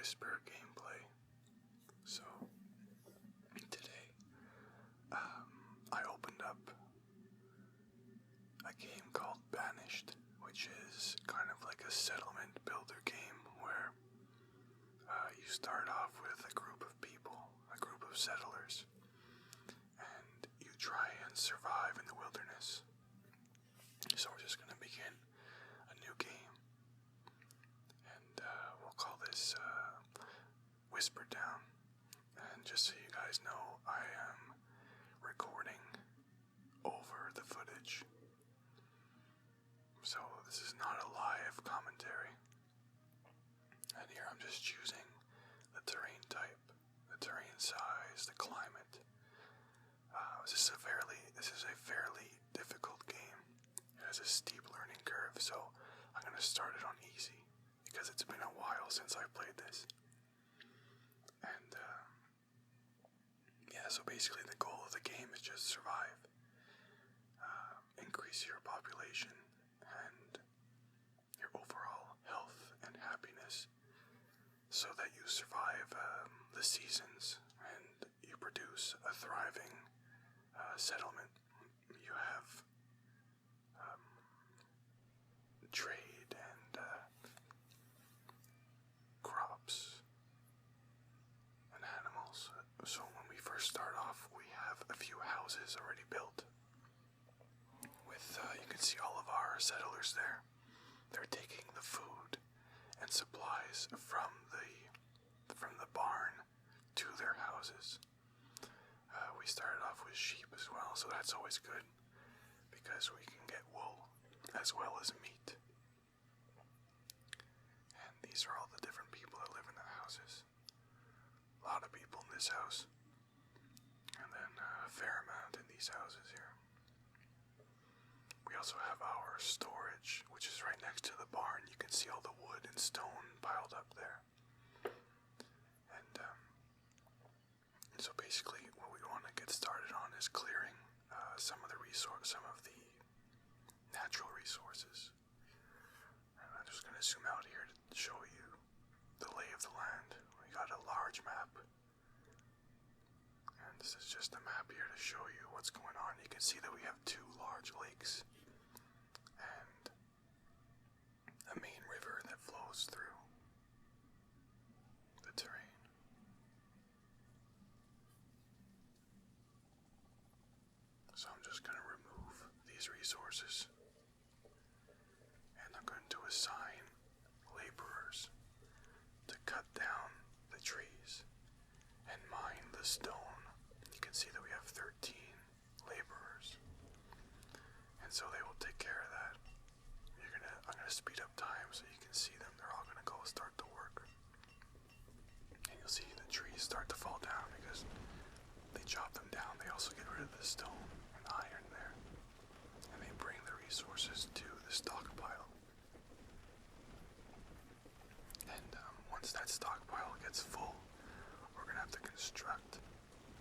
Whisper gameplay. So, today, I opened up a game called Banished, which is kind of like a settlement builder game where you start off with a group of people, a group of settlers, and you try and survive in the wilderness. So we're just going to begin a new game, and we'll call this Whisper Down. And just so you guys know, I am recording over the footage. So this is not a live commentary. And here I'm just choosing the terrain type, the terrain size, the climate. This is a fairly difficult game. It has a steep learning curve, so I'm going to start it on easy because it's been a while since I played this. And so basically the goal of the game is just survive, increase your population and your overall health and happiness so that you survive the seasons and you produce a thriving settlement. You have trade and crops and animals. So when we first start off, we have a few houses already built with, you can see all of our settlers there. They're taking the food and supplies from the barn to their houses. We started off with sheep as well, so that's always good because we can get wool as well as meat. And these are all the different people that live in the houses. A lot of people in this house, and then a fair amount in these houses here. We also have our storage, which is right next to the barn. You can see all the wood and stone piled up there. And so basically what we want to get started on is clearing some of the natural resources. And I'm just going to zoom out here to show you the lay of the land. We got a large map. And this is just a map here to show you what's going on. You can see that we have two large lakes and a main river that flows through the terrain. So I'm just going to remove these resources, and I'm going to assign laborers to cut down the trees and mine the stone. You can see that we have 13 laborers, and so they will take care of that. I'm gonna speed up time so you can see them. They're all gonna go start to work, and you'll see the trees start to fall down because they chop them down. They also get rid of the stone and iron there, and they bring the resources to the stockpile. And once that stockpile gets full, we're gonna have to construct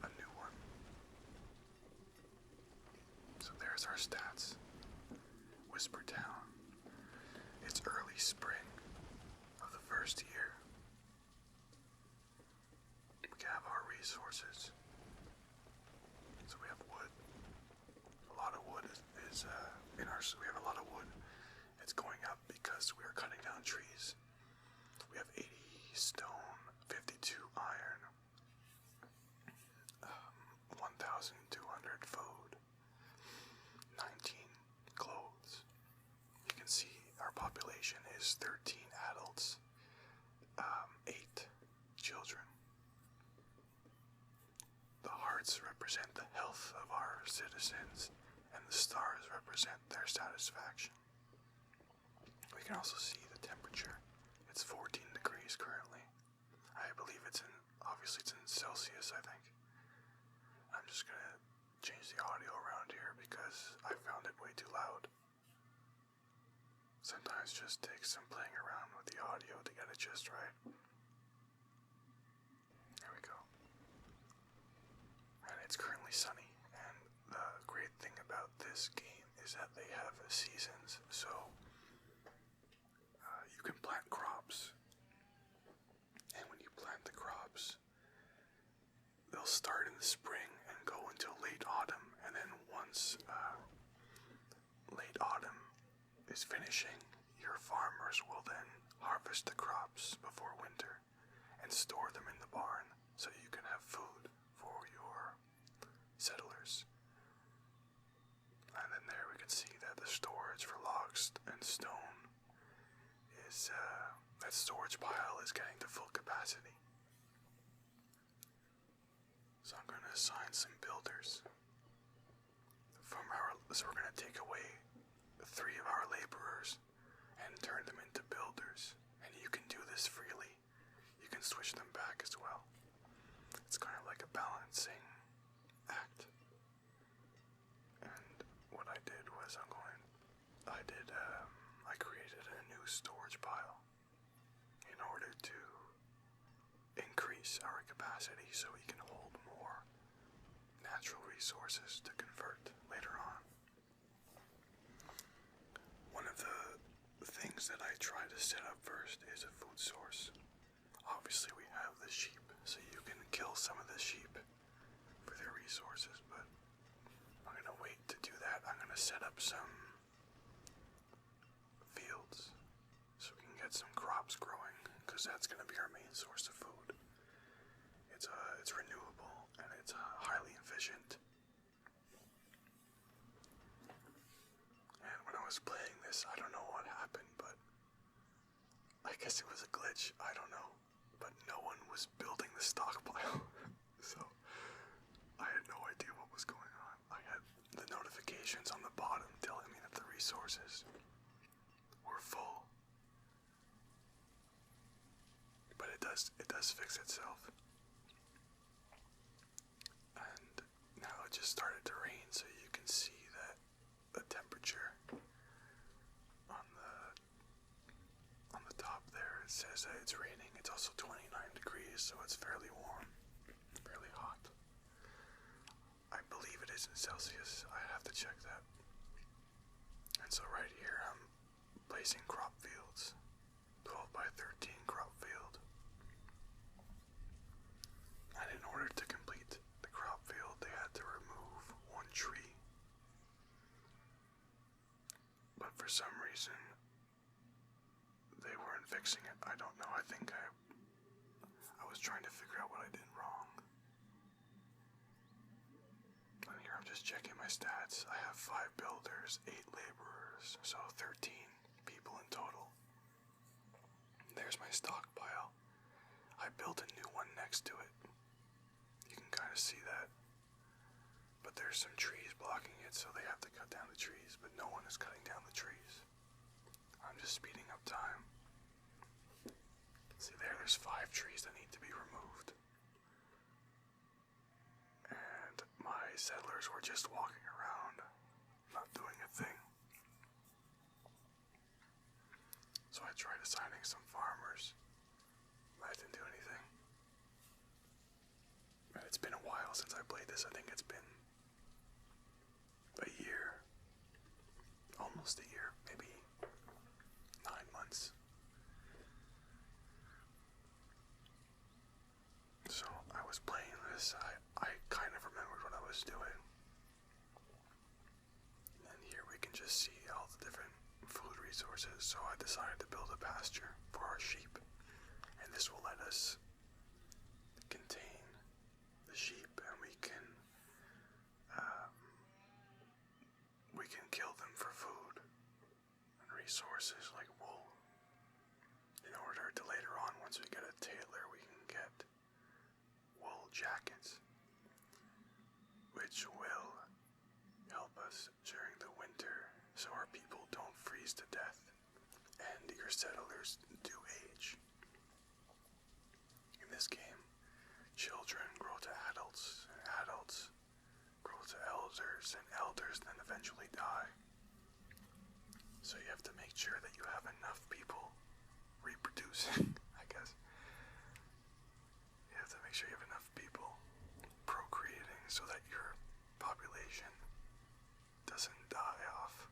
a new one. So there's our stats. Whisper Town. It's early spring of the first year. We have our resources. So we have wood. A lot of wood is we have a lot of wood. It's going up because we are cutting down trees. We have 80 stone, 52 iron, 1,200 food, 19 clothes. You can see our population is 13 adults, 8 children. The hearts represent the health of our citizens, and the stars represent their satisfaction. We can also see the temperature. It's 14 degrees currently. I believe obviously it's in Celsius, I think. I'm just gonna change the audio around here because I found it way too loud. Sometimes it just takes some playing around with the audio to get it just right. There we go. And it's currently sunny, and the great thing about this game is that they have seasons, so you can plant crops, and when start in the spring and go until late autumn, and then once late autumn is finishing, your farmers will then harvest the crops before winter and store them in the barn so you can have food for your settlers. And then there we can see that the storage for logs and stone is, that storage pile is getting to full capacity. So I'm going to assign some builders from so we're going to take away 3 of our laborers and turn them into builders. And you can do this freely. You can switch them back as well. It's kind of like a balancing act. And what I did was I created a new storage pile in order to increase our capacity so we can hold more natural resources to convert later on. One of the things that I try to set up first is a food source. Obviously we have the sheep, so you can kill some of the sheep for their resources, but I'm going to wait to do that. I'm going to set up some fields so we can get some crops growing, because that's going to be our main source of food. It's renewable and it's highly efficient. And when I was playing this, I don't know what happened, but I guess it was a glitch, I don't know. But no one was building the stockpile, so I had no idea what was going on. I had the notifications on the bottom telling me that the resources were full. But it does fix itself. And now it just started to rain, so you can see that the temperature on the top there, it says that it's raining. It's also 29 degrees, so it's fairly warm, fairly hot. I believe it is in Celsius. I have to check that. And so right here I'm placing crop fields, 12 by 13 crop field. And in order to complete the crop field, they had to remove 1 tree. But for some reason, they weren't fixing it. I don't know. I think I was trying to figure out what I did wrong. And here I'm just checking my stats. I have 5 builders, 8 laborers, so 13 people in total. There's my stockpile. I built a new one next to it. You can kind of see that. But there's some trees blocking it, so they have to cut down the trees, but no one is cutting down the trees. I'm just speeding up time. See there's 5 trees that need to be removed. And my settlers were just walking around, not doing a thing. So I tried assigning some farmers, but I didn't do anything. And it's been a while since I played this. I think it's been a year. Almost a year, maybe 9 months. So I was playing this, I kind of remembered what I was doing. And here we can just see all the different food resources, so I decided to build a pasture for our sheep. And this will let us contain the sheep, and we can kill them for food and resources like wool, in order to later on, once we get a tailor, we can get wool jackets, which will help us during the winter so our people don't freeze to death and your settlers do age. In this game, children grow to adults, and adults grow to elders, and elders then eventually die. So you have to make sure that you have enough people reproducing, I guess. You have to make sure you have enough people procreating so that your population doesn't die off.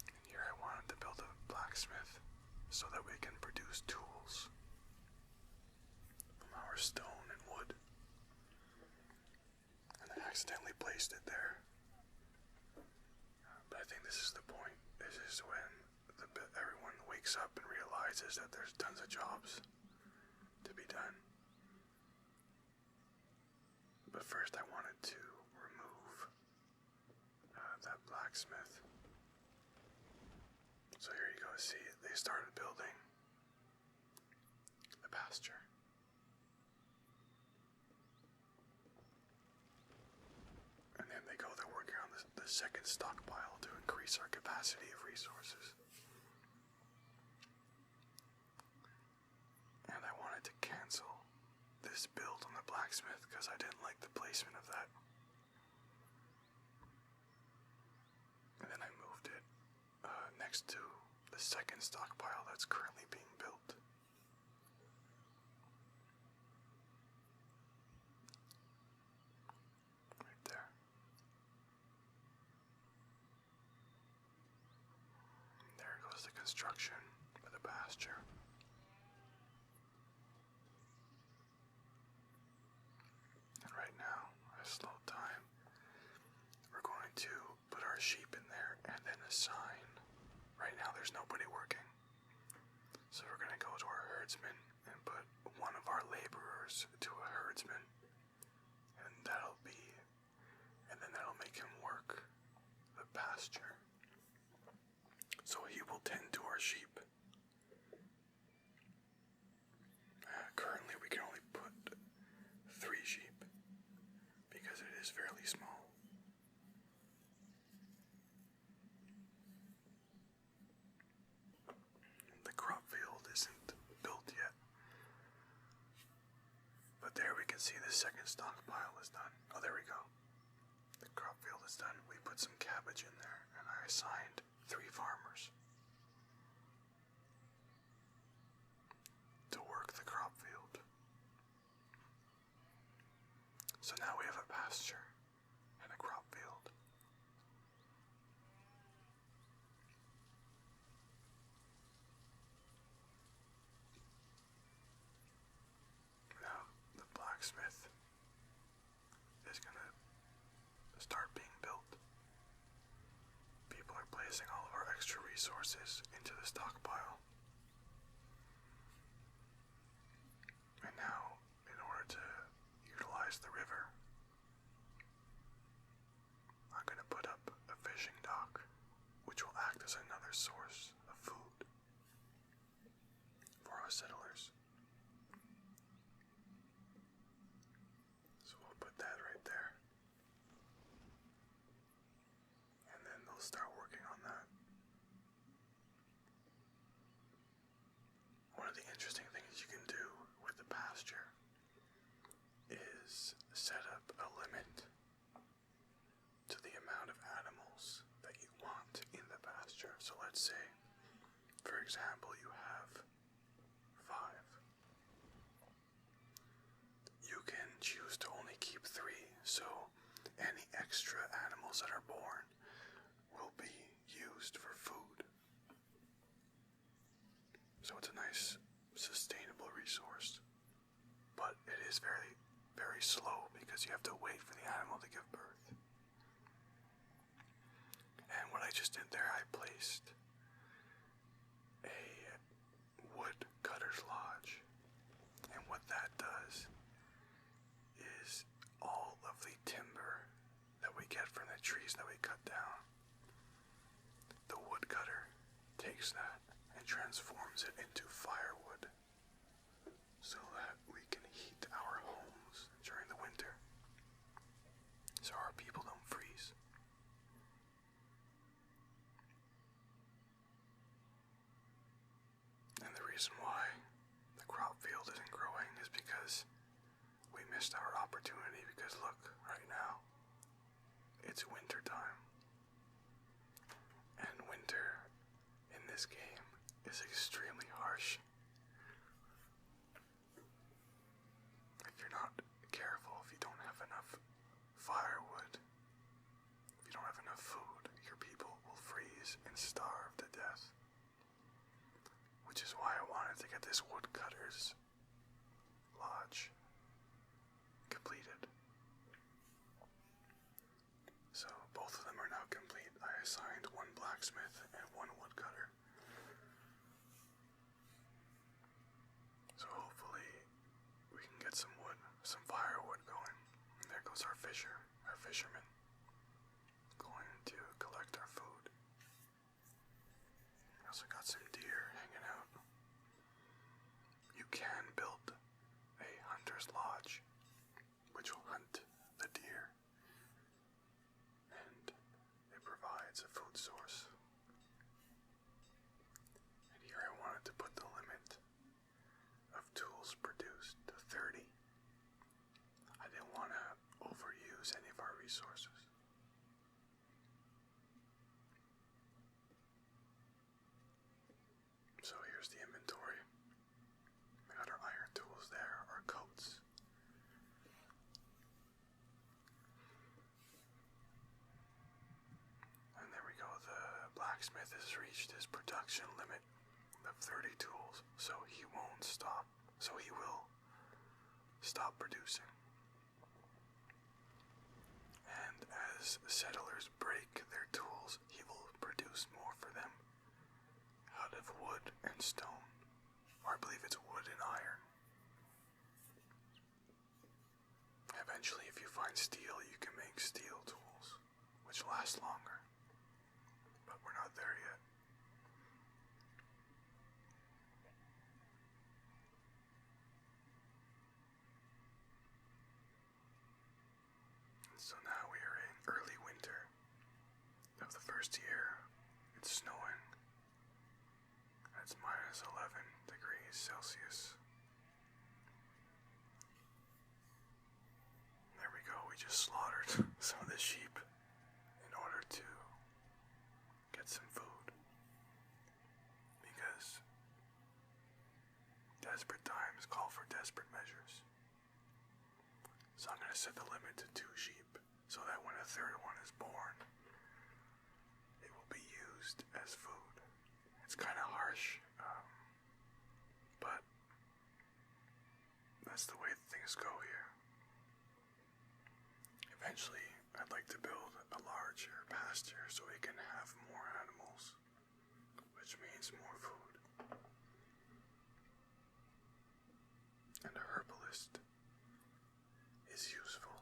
And here I wanted to build a blacksmith so that we can produce tools from our stone and wood. accidentally placed it there. But I think this is the point. This is when everyone wakes up and realizes that there's tons of jobs to be done. But first I wanted to remove that blacksmith. So here you go, see, they started building the pasture. And then they go, they're working on the second stockpile to increase our capacity of resources. And I wanted to cancel this build on the blacksmith because I didn't like the placement of that. And then I moved it next to the second stockpile that's currently being built. Right there. And there goes the construction of the pasture. And right now, a slow time, we're going to put our sheep in there and then assign. Right now there's nobody working. So we're going to go to our herdsman and put one of our laborers to a herdsman. And that'll make him work the pasture. So he will tend to our sheep. Currently we can only put 3 sheep because it is fairly small. The crop field isn't built yet. But there we can see the second stockpile is done. Oh, there we go. The crop field is done. We put some cabbage in there, and I assigned 3 farmers to work the crop field. So now we have a pasture and a crop field. Now the blacksmith is gonna start being built. People are placing all of our extra resources into the stockpile. And now, in order to utilize the river, I'm going to put up a fishing dock, which will act as another source of food for our settlers. So we'll put that right there. And then they'll start working on that. One of the interesting things you can do with the pasture is set up a limit to the amount of animals that you want in the pasture. So let's say, for example, you have 5. You can choose to only keep 3, so any extra animals that are born will be used for food. So it's a nice, sustainable resource. But it is very, very slow because you have to wait for the animal to give birth. And what I just did there, I placed a wood cutter's lodge. And what that does is all of the timber that we get from the trees that we cut down, the wood cutter takes that and transforms it into firewood so that we can heat our homes during the winter, so our people don't freeze. And the reason why the crop field isn't growing is because we missed our opportunity, because look, right now, it's winter time. And winter in this game is extremely harsh. If you're not careful, if you don't have enough firewood, if you don't have enough food, your people will freeze and starve to death. Which is why I wanted to get this woodcutter's lodge completed. blacksmith and 1 woodcutter. So hopefully we can get some wood, some firewood going. And there goes our fisherman, going to collect our food. We also got some deer hanging out. You can build a hunter's lodge, which will hunt the deer, and it provides a food source. And here I wanted to put the limit of tools produced to 30. I didn't want to overuse any of our resources. So here's the inventory. We got our iron tools there, our coats. And there we go, the blacksmith has reached his production limit of 30 tools, so he won't stop, so he will stop producing. And as settlers break their tools, he will produce more for them out of wood and stone, or I believe it's wood and iron. Eventually, if you find steel, you can make steel tools, which last longer, but we're not there yet. So now we are in early winter of the first year. It's snowing. It's minus 11 degrees Celsius. There we go, we just slaughtered some of the sheep in order to get some food. Because desperate times call for desperate measures. So I'm going to set the limit to 2 sheep, so that when a third one is born, it will be used as food. It's kind of harsh, but that's the way things go here. Eventually, I'd like to build a larger pasture so we can have more animals, which means more food. And a herbalist is useful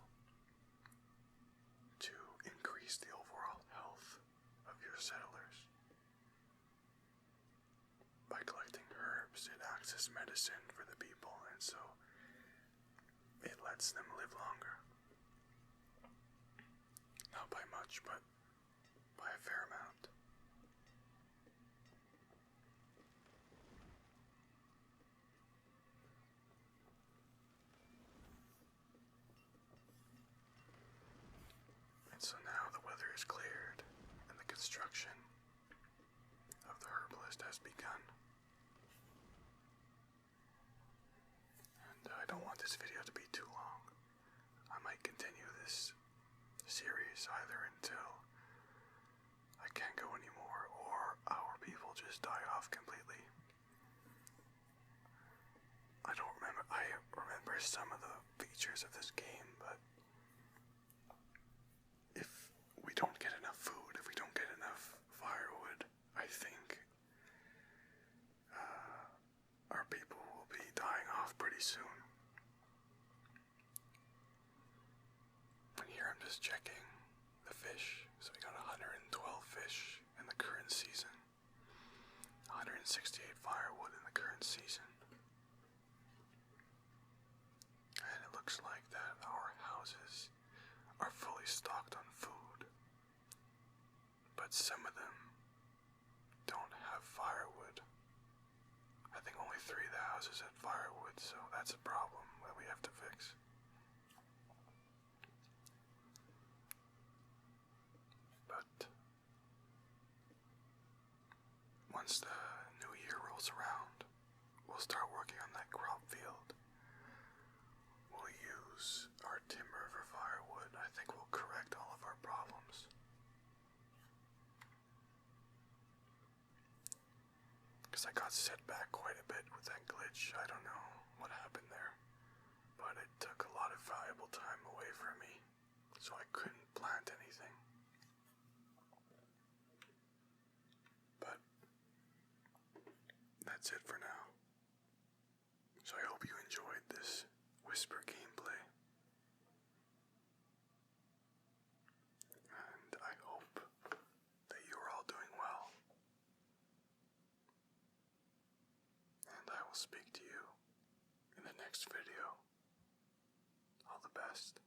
to increase the overall health of your settlers. By collecting herbs, it acts as medicine for the people, and so it lets them live longer. Not by much, but by a fair amount. So now the weather is cleared and the construction of the herbalist has begun. And I don't want this video to be too long. I might continue this series either until I can't go anymore or our people just die off completely. I remember some of the features of this game, but if we don't get enough food, if we don't get enough firewood, I think our people will be dying off pretty soon. And here I'm just checking the fish. So we got 112 fish in the current season, 168 firewood in the current season. And it looks like that our houses are fully stocked on food, but some of them don't have firewood. I think only 3 of the houses had firewood, so that's a problem that we have to fix. But once the new year rolls around, we'll start working on that crop field. We'll use our timber for firewood. I think we'll correct all of our problems. Because I got set back quite a bit with that glitch. I don't know what happened there, but it took a lot of valuable time away from me, so I couldn't plant anything. that's it for now. So I hope you enjoyed this whisper gameplay. And I hope that you are all doing well. And I will speak to you in the next video. All the best.